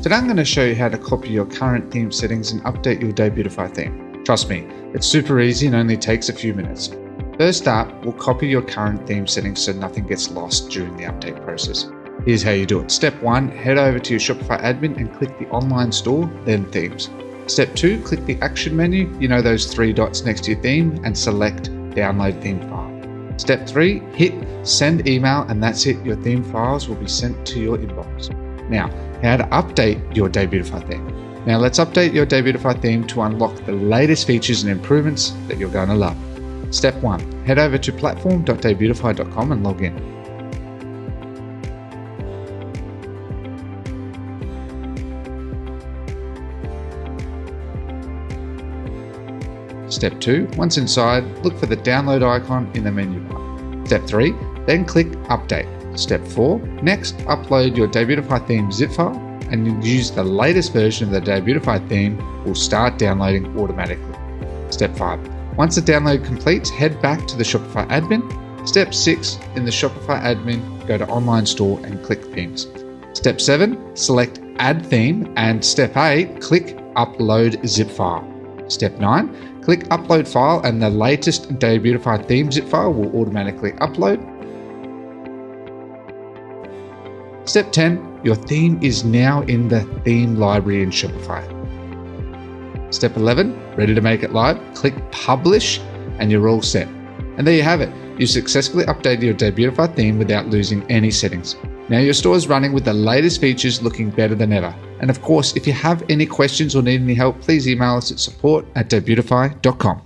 Today I'm going to show you how to copy your current theme settings and update your Debutify theme. Trust me, it's super easy and only takes a few minutes. First up, we'll copy your current theme settings so nothing gets lost during the update process. Here's how you do it. Step 1, head over to your Shopify admin and click the online store, then themes. Step 2, click the action menu, those 3 dots next to your theme, and select download theme file. Step 3, hit send email, and that's it. Your theme files will be sent to your inbox. Now, how to update your Debutify theme. Now let's update your Debutify theme to unlock the latest features and improvements that you're going to love. Step 1, head over to platform.debutify.com and log in. Step 2, once inside, look for the download icon in the menu bar. Step 3, then click Update. Step 4, next upload your Debutify theme zip file and use the latest version of the Debutify theme will start downloading automatically. Step 5, once the download completes, head back to the Shopify admin. Step 6, in the Shopify admin, go to Online Store and click Themes. Step 7, select Add Theme, and Step 8, click Upload Zip File. Step 9, click Upload File and the latest Debutify theme zip file will automatically upload. Step 10, your theme is now in the theme library in Shopify. Step 11, ready to make it live, click Publish and you're all set. And there you have it. You successfully updated your Debutify theme without losing any settings. Now your store is running with the latest features looking better than ever. And of course, if you have any questions or need any help, please email us at support@debutify.com.